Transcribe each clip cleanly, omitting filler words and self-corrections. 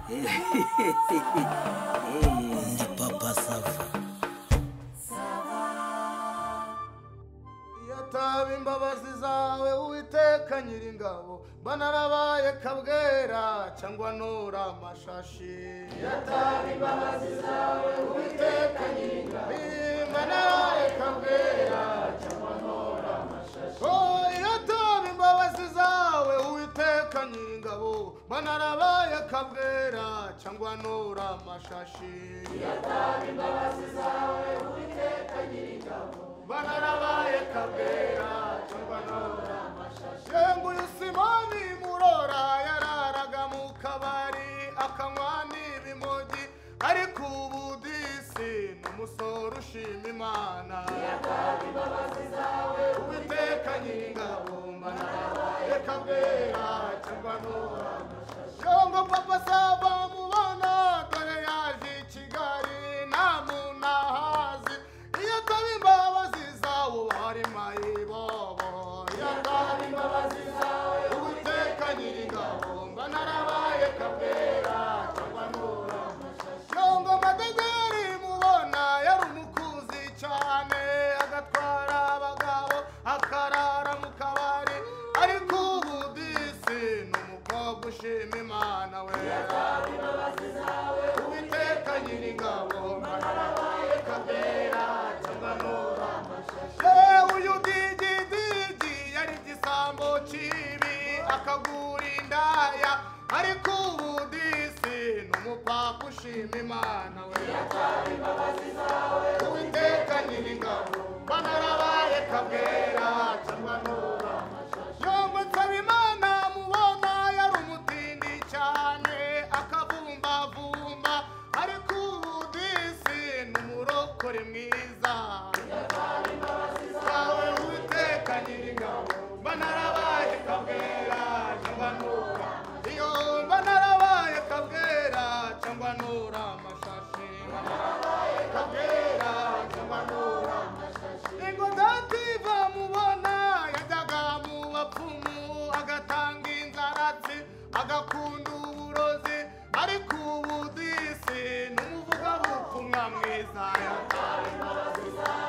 Ndi Papa Sava. Yataba imbabazi zawe Uwiteka Nyiringabo, banarabaye kabwera cyangwa nora amashashi. Yataba imbabazi zawe Uwiteka Nyiringabo, banarabaye kabwera cyangwa nora amashashi. Oh, yataba imbabazi zawe Uwiteka Nyiringabo, banarabaye kabwera cyangwa nora amashashi. Yataba imbabazi zawe Uwiteka Nyiringabo, banarabaye kabwera cyangwa nora amashashi. Yenguye Simoni Murora yararaga mu kabari akanywa n'ibimogi, ariko ubu disi n'umusore ushima Imana. Yataba imbabazi zawe Uwiteka Nyiringabo, banarabaye kabwera cyangwa nora amashashi. Yongo Papa Sava mubona dore yaje i Kigali nta muntu ahazi. Yataba imbabazi zawe bari mayibobo. Yataba imbabazi zawe Uwiteka Nyiringabo, banarabaye kabwera cyangwa nora amashashi. Yongo Madegeri mubona yari umukuzi cyane, agatwara abagabo akarara mu kabari, ariko ubu disi n'umukobwa ushima Imana we. Yataba imbabazi zawe Uwiteka Nyiringabo, banarabaye kabwera cyangwa nora amashashi. Uyu digi yari igisambo kibi akagura indaya, ariko ubu disi n'umupapa ushima Imana we. Yataba imbabazi zawe Uwiteka Nyiringabo, banarabaye kabwera cyangwa nora amashashi. Yongo Nsabimana mubona yari umutindi cyane akavumbavumba, ariko ubu disi n'umurokore mwiza. Yataba imbabazi zawe Uwiteka Nyiringabo, banarabaye kabwera cyangwa nora amashashi. Iyo banarabaye kabwera cyangwa nora amashashi. Banarabaye kabwera cyangwa nora amashashi. Ingo Dativa mubona yajyaga mu bapfumu agatanga inzaratsi agakunda uburozi, ariko ubu disi n'umuvugabutumwa mwiza. Yataba imbabazi zawe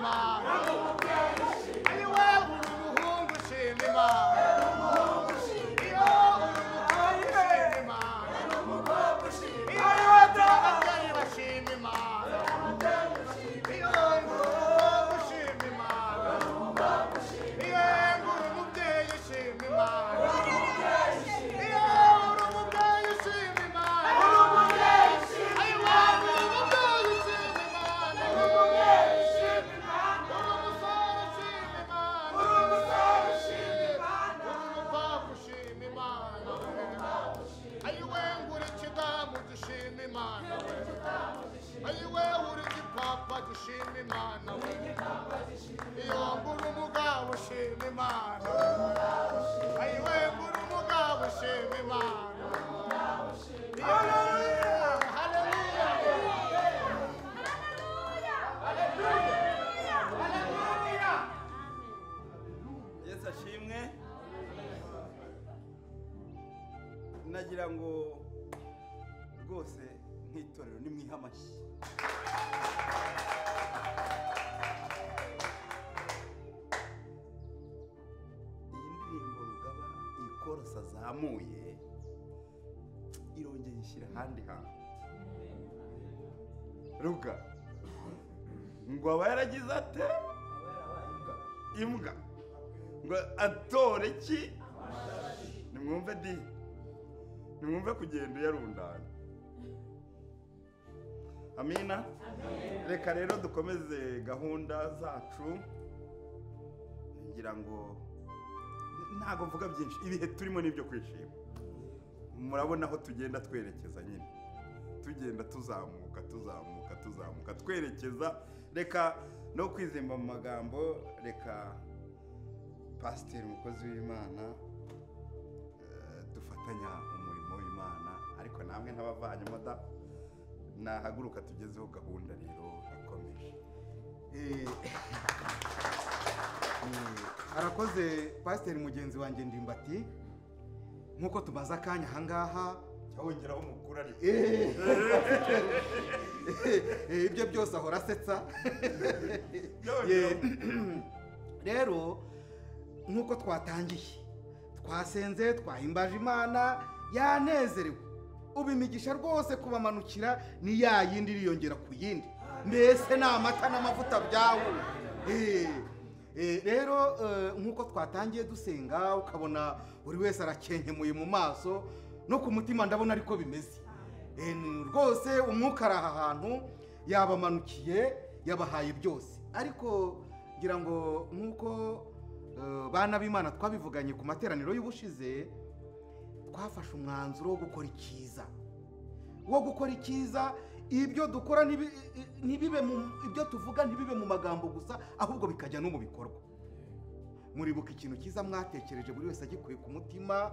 imana ari wewe uri umuhungu ushima imana iyo uri umuhungu ushima imana iyo ababyeyi bashima imana iyo uri umuhungu ushima imana iyo uri umubyeyi ushima imana iyo uri umubyeyi ushima imana ayiwe uri igipapa gishima imana iyo ngura umugabo ushima imana ayiwe ngura umugabo ushima imana Yesu ashimwe. Nagira ngo rwose nk'itorero nimwiha amashyi. Iyi ndirimbo Rugaba iyi korosi azamuye irongeye ishyira ahandi hantu. Ruga ngo aba yaragize ate imbwa ngo atore ki nimwumve di nimwumve kugenda yarundana. Amina. Reka rero dukomeze gahunda zacu. Ngira ngo ntago mvuga byinshi, ibihe turimo nibyo kwishima. Murabona aho tugenda twerekeza nyine, tugenda tuzamuka twerekeza. Reka no kwizimba mu magambo, reka pasiteri umukozi w'Imana dufatanya umurimo w'Imana, ariko namwe nk'abavanyemo da nahaguruka tugezeho gahunda rero ikomeje. Arakoze pasiteri mugenzi wanjye Ndimbati, nkuko tumaze akanya ahangaha cyawongeraho umukuru ari ibyo byose ahora asetsa. Rero nkuko twatangiye twasenze twahimbaje Imana yanezerewe, ubu imigisha rwose kubamanukira ni ya yindi iriyongera ku yindi, mbese ni amata n'amavuta byawe. Rero nkuko twatangiye dusenga ukabona buri wese arakenkemuye mu maso no ku mutima, ndabona ariko bimeze rwose. Umwuka ari aha hantu yabamanukiye, yabahaye byose. Ariko ngira ngo nkuko bana b'Imana twabivuganye ku materaniro y'ubushize, twafashe umwanzuro wo gukora icyiza, ibyo dukora ntibibe ibyo tuvuga ntibibe mu magambo gusa, ahubwo bikajya no mu bikorwa. Muribuka ikintu cyiza mwatekereje buri wese agikuye ku mutima,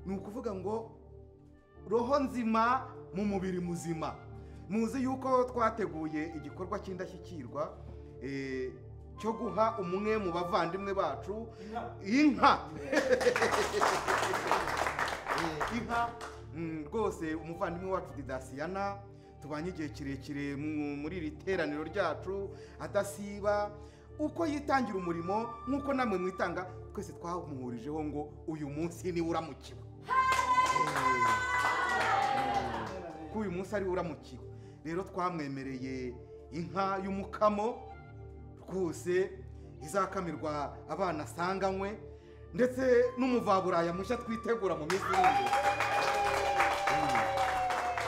ni ukuvuga ngo roho nzima mu mubiri muzima. Muzi yuko twateguye igikorwa cy'indashyikirwa cyo guha umwe mu bavandimwe bacu inka. Inka rwose umuvandimwe wacu Didasiyana tubanye igihe kirekire muri iri teraniro ryacu adasiba, uko yitangira umurimo nk'uko namwe mwitanga, twese twamuhurijeho ngo uyu munsi niwe uramukiwe, ko uyu munsi ari uramukiwe. Rero twamwemereye inka y'umukamo rwose izakamirwa abana asanganywe, ndetse n'umuvaburaya mushya twitegura mu minsi iri imbere.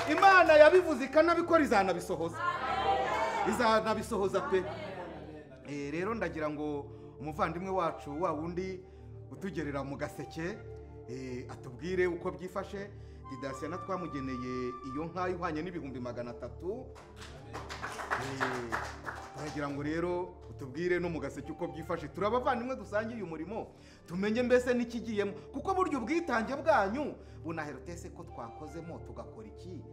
Imana yabivuze ikanabikora, izanabisohoza pe. Rero ndagira ngo umuvandimwe wacu wa wundi utugerera mu gaseke atubwire uko byifashe. Didasiyana twamugeneye iyo nka ihwanye n'ibihumbi 300. Turagira ngo rero utubwire no mu gaseke uko byifashe. Turabavandimwe dusangiye umurimo, tumenye mbese n'ikigiyemo, kuko buryo ubwitange bwanyu bunaherutese ko twakozemo tugakora iki,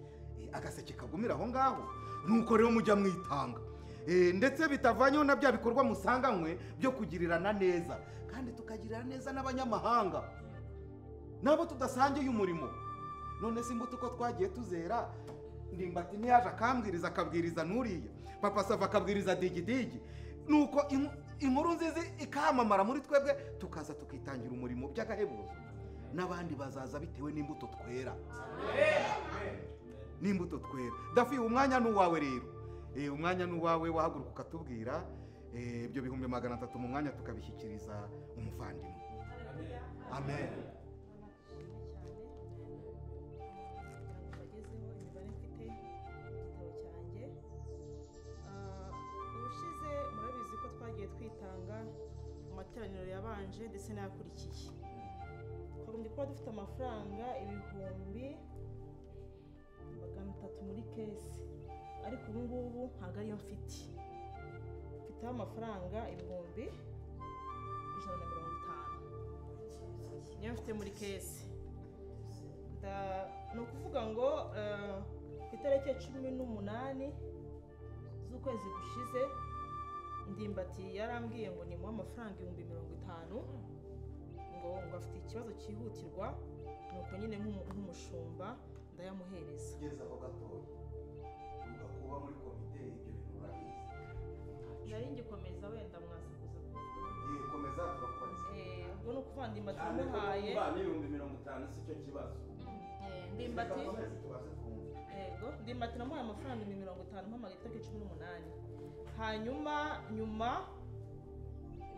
agaseke kagumira aho ngaho. Nuko rero mujya mwitanga, ndetse bitavanyeho na bya bikorwa musanganywe byo kugirirana neza, kandi tukagirira neza n'abanyamahanga nabo tudasangiye umurimo. None se imbuto uko twagiye tuzera, Ndimbati ntiyaje akambwiriza akabwiriza n'uriya papa Sava akabwiriza digidigi nuko inkuru nziza ikamamara muri twebwe tukaza tukitangira umurimo by'agahebuzo n'abandi bazaza bitewe n'imbuto twera n'imbuto twera. Dafi umwanya n'uwawe rero umwanya n'uwawe wahaguruka ukatubwira ibyo 300 mu mwanya tukabishyikiriza umuvandimwe. Amen. Amateraniro yabanje ndetse n'ayakurikiye twagombye kuba dufite amafaranga 300 muri kesi, ariko ubu ngubu ntabwo ariyo mfiteho amafaranga 150 niyo mfite muri kesi. Ni ukuvuga ngo ku itariki 18 z'ukwezi gushize Ndimbati yarambwiye ngo ni mu amafaranga 50,000 ngo afite ikibazo cyihutirwa, nuko nyine nk'umushumba ndayamuhereza. Kugeza aho gatoya ugakuba muri komite ibyo bintu urabizi. Nari ngikomeza wenda mwasakuza kuvuga. Komeza turakomeza. Ubwo no kuva Ndimbati namuhaye. Ni 50,000 si cyo kibazo. Ndimbati. Yego, Ndimbati namuhaye amafaranga 50,000 mpamagaye itariki 18. Hanyuma nyuma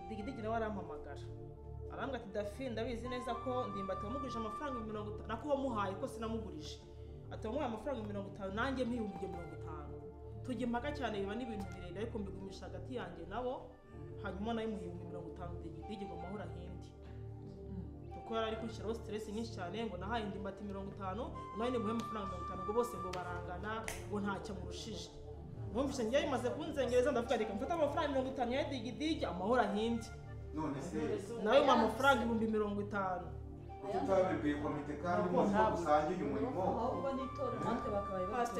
digidigi nawe arampamagara arambwira ati Dafi ndabizi neza ko Ndimbati wamugurije amafaranga 50,000 nako wamuhaye ko sinamugurije ati wamuhaye amafaranga 50,000 nanjye mpiyumvye 50,000 tujye impaka cyane biba n'ibintu birere ariko mbigumisha hagati yanjye nabo hanyuma nayo muhimbi 50,000 digidigi ngo mahura hindi kuko yari ari kunshyiraho stress nyinshi cyane ngo nahaye Ndimbati 50,000 nawe ni muhe amafaranga 50,000 ngo bose ngo barangana ngo ntacyo murushije. Numvise ngiye imaze kunzengereza ndavuga reka mfata amafaranga 50,000 ya digidigi amahoro ahindi. None se nawe mu amafaranga 50,000 utabibwiye komite kandi muzi gusangiye umurimo ahubwo n'itorero natwe bakabaye baza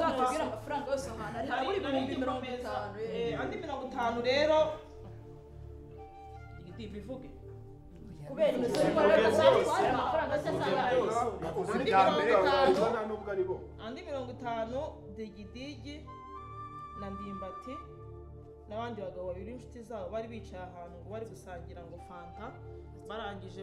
batubwira amafaranga yose ahantu ari muri 50,000 andi 50,000 rero digidigi bivuge kubera imisoro y'amafaranga amafaranga asanga andi 50,000 digidigi na Ndimbati n'abandi bagabo babiri inshuti zabo bari bicaye ahantu ngo bari gusangira ngo fanta barangije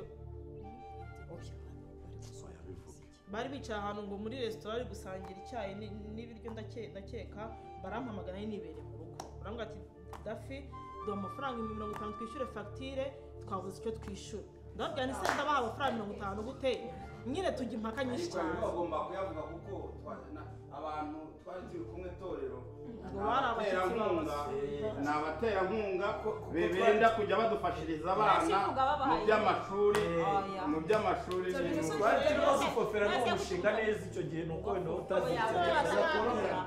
bari bicaye ahantu ngo muri restaurant bari gusangira icyayi n'ibiryo ndakeka barampamagara nibereye mu rugo barambwira ati Dafi do amafaranga 50,000 twishyure facture twabuze icyo twishyura ndabwira ni se ndabaha amafaranga 50,000 gute nyine tujya impaka nyinshi cyane bagomba kuyavuga kuko abantu twari turi kumwe torero ni abaterankunga benda kujya badufashiriza abana mu by'amashuri twari turimo gufofera n'umushinga neza icyo gihe nuko wenda utazitekereza korohera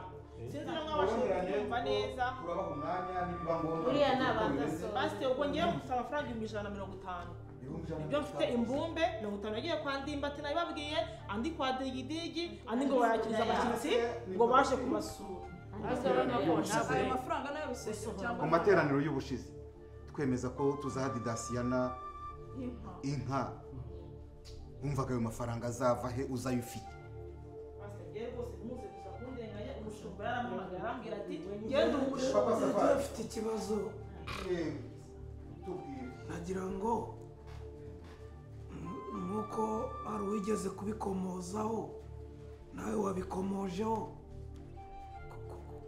sinzi n'abashobora kumva neza turabaha umwanya nibiba ngombwa uriya ni abandaso basi ubwo ngiye gusaba amafaranga 150 ibyo mfite imbumbe 50 yagiye kwa Ndimbati nabibabwiye andi kwa digidigi andi ngo bayakiriza abashyitsi ngo baje kubasura ayo mafaranga nayo rusese cyangwa mu materaniro y'ubushize twemeza ko tuzahadidasiyana inka umvaga ayo mafaranga azava he uzayufite Afite ikibazo nagira ngo nk'uko ari uwigeze kubikomozaho nawe wabikomojeho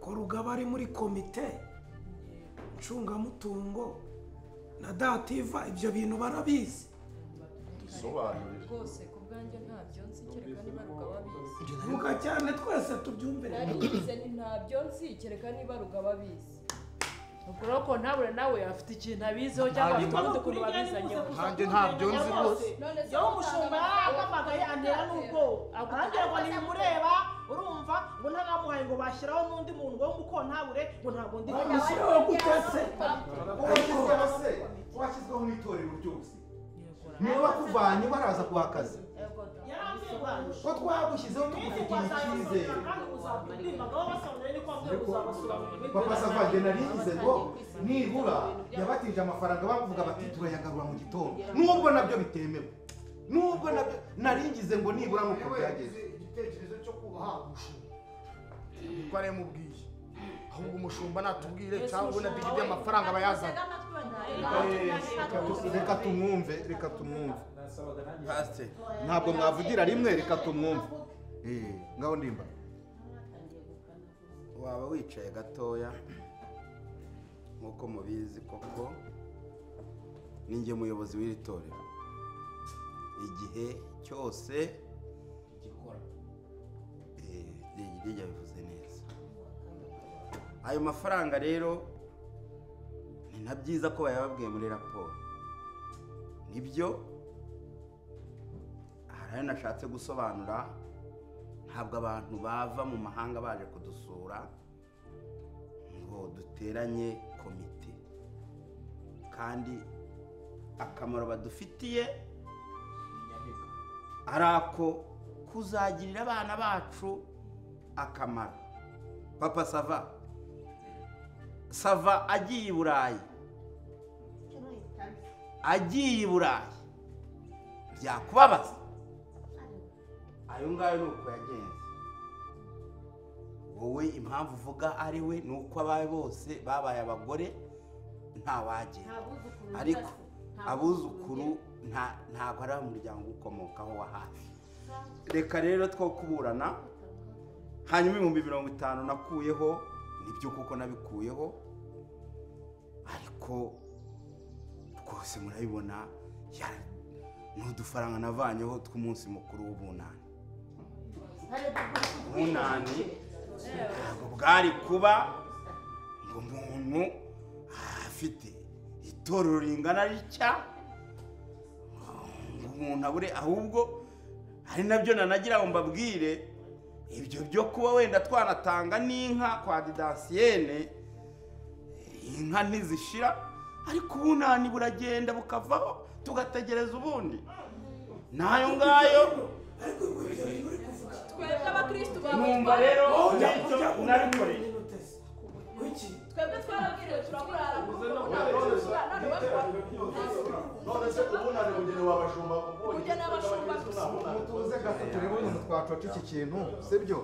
ko Rugaba ari muri komite ncungamutungo na dativa ibyo bintu barabizi rwose ku bwanjye ntabyo nzi kereka niba Rugaba bizi vuga cyane twese tubyumvire narigize ni ntabyo nzi kereka niba Rugaba bizi ubwo ko ntabure nawe afite ikintu abiziho cyangwa afite kuri babizanye nanjye ntabyo nzi rwose yaho umushumba yahamagaye antera n'ubwo arangira ngo nimureba urumva ngo ntanamuhaye ngo bashyiraho n'undi muntu ngo muko ntabure ngo ntabwo ndi bashyiraho gutase washyizweho n'itorero ryose niba bakuvanye baraza kuhakaza ko twagushyizeho tugufitiye icyizere papa Savage narigize ngo nibura yabatije amafaranga bavuga bati turayagarura mu gitondo nubwo nabyo bitemewe nubwo nabyo naringize ngo nibura nuko byageze igitekerezo cyo kubaha gushima niko ari mubwiye ahubwo umushumba natubwire cyangwa na digidi amafaranga bayazana. reka tumwumve Pastor, ntabwo mwavugira rimwe, reka tumwumve. Ngaho Ndimba, waba wicaye gatoya nk'uko mubizi koko ninjye muyobozi w'iri torero igihe cyose gikora rijya bivuze neza. Ayo mafaranga rero ni na byiza ko bayababwiye muri raporo. Nibyo hari ayo nashatse gusobanura. Ntabwo abantu bava mu mahanga baje kudusura ngo duteranye komite, kandi akamaro badufitiye ari ako kuzagirira abana bacu akamaro. Papa Sava agiye i Burayi byakubabaza. Ayo ngayo nuko yagenze. Wowe impamvu uvuga ari we nuko abaye bose babaye abagore nta wagenda, ariko abuzukuru ntabwo ari umuryango ukomokaho wa hafi. Reka rero two kuburana, hanyuma 50,000 nakuyeho nibyo kuko nabikuyeho, ariko rwose murabibona n'udufaranga navanyeho tw'umunsi mukuru w'ubunani. Ntabwo bwari kuba ngo umuntu afite itorero ringana ritya umuntu abure, ahubwo hari nabyo nanagira ngo mbabwire ibyo byo kuba wenda twanatanga n'inka kwa Didansiyene, inka ntizishira, ariko ubunani buragenda bukavaho tugategereza ubundi. Nayo ngayo twebwe abakristo numva rero narikoreye. twebwe twarabwiriwe turakurara None se ubunani mugeni w'abashumba umugeni w'abashumba mutuze gato turebe ukuntu twacoca iki kintu, sibyo?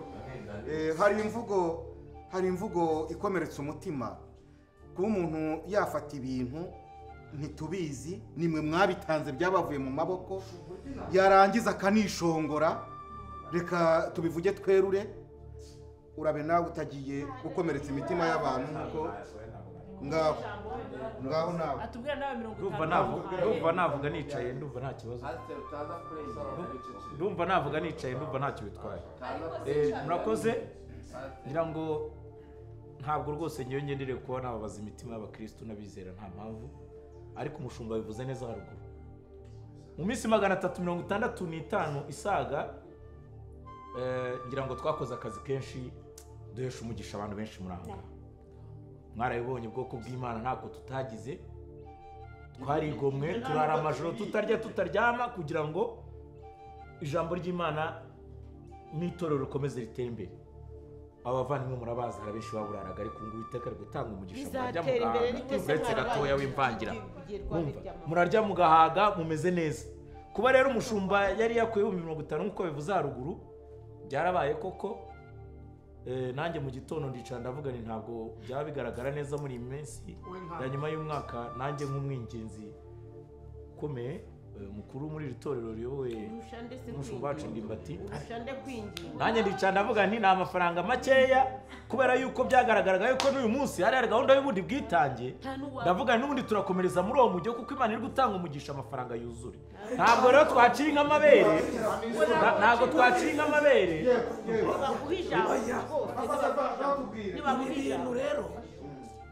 Hari imvugo ikomeretsa umutima. Kuba umuntu yafata ibintu ntitubizi, nimwe mwabitanze byabavuye mu maboko, yarangiza akanishongora. Reka tubivuge twerure, urabe nawe utagiye gukomeretsa imitima y'abantu nkuko ngaho nawe atubwira nawe 50. Ndumva navuga nicaye, ndumva nta kibazo. Ndumva navuga nicaye, ndumva ntacyo bitwaye. Murakoze. Ngira ngo ntabwo rwose ngiye ngendere kuba nababaza imitima y'abakristo n'abizera, nta mpamvu. Ariko umushumba bivuze neza haruguru. Mu minsi 365 isaga, ngira ngo twakoze akazi kenshi duhesha umugisha abantu benshi muranga. Mwarabibonye ubwoko bw'Imana ntako tutagize. Twarigomwe turara amajoro tutarya tutaryama kugira ngo ijambo ry'Imana n'itorero rikomeze ritere imbere. Abavandimwe murabazi hari benshi baburaraga, ariko ngo Uwiteka ari gutanga umugisha murajya mugahetse gatoya w'imvangira. Murarya mugahaga mumeze neza. Kuba rero umushumba yari yakuye 50,000 nkuko bivuze haruguru byarabaye koko. Nanjye mu gitondo ndicara ndavuga ni ntabwo byaba bigaragara neza muri iyi minsi ya nyuma y'umwaka, nanjye nk'umwingenzi ukomeye mukuru muri iri torero riyobowe n'umushumba wacu Ndimbati, nanjye ndicara ndavuga nti nta mafaranga makeya, kubera yuko byagaragaraga yuko n'uyu munsi hari gahunda y'ubundi bwitange. Ndavuga n'ubundi turakomereza muri uwo mujyo kuko Imana iri gutanga umugisha amafaranga yuzure. Ntabwo rero twacira inka amabere, ntabwo twacira inka amabere. Ibintu rero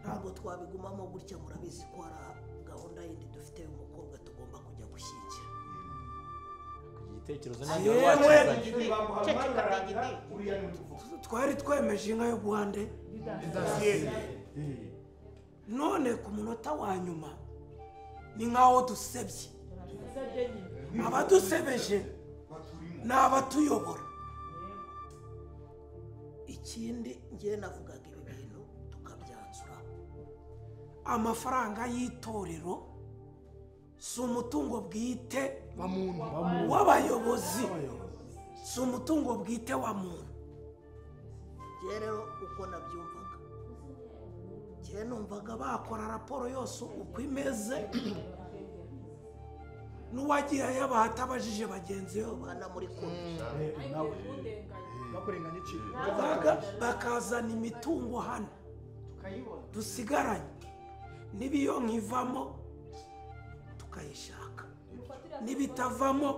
ntabwo twabigumamo gutya, murabizi ko hari gahunda yindi dufite y'umukobwa tugomba kujya gushyingira. Igitekerezo nanjye wacizanye. Twari twemeje inka yo guhande none ku munota wa nyuma ni nkaho dusebye. Abadusebeje ni abatuyobora. Ikindi ngiye navugaga ibi bintu tukabyanzura, amafaranga y'itorero si umutungo bwite w'abayobozi, si umutungo bwite wa muntu. Rero uko nabyumvaga njye numvaga bakora raporo yose uko imeze n'uwagiye ayabaha atabajije bagenzi be bana muri kumwe bakurenganya iki bakazana imitungo hano dusigaranye n'ibiyo nkivamo tukayishaka n'ibitavamo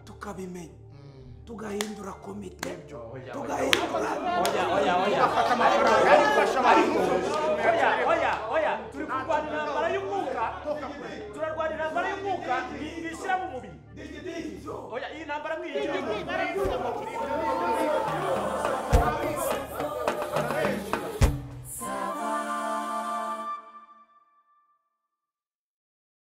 tukabimenya tugahindura komite tugahindura bafata amafaranga arifasha abantu oya turi kurwana intambara y'umwuka turarwana intambara y'umwuka ntishyira mu mubiri oya iyi ntambara mwiyigiramo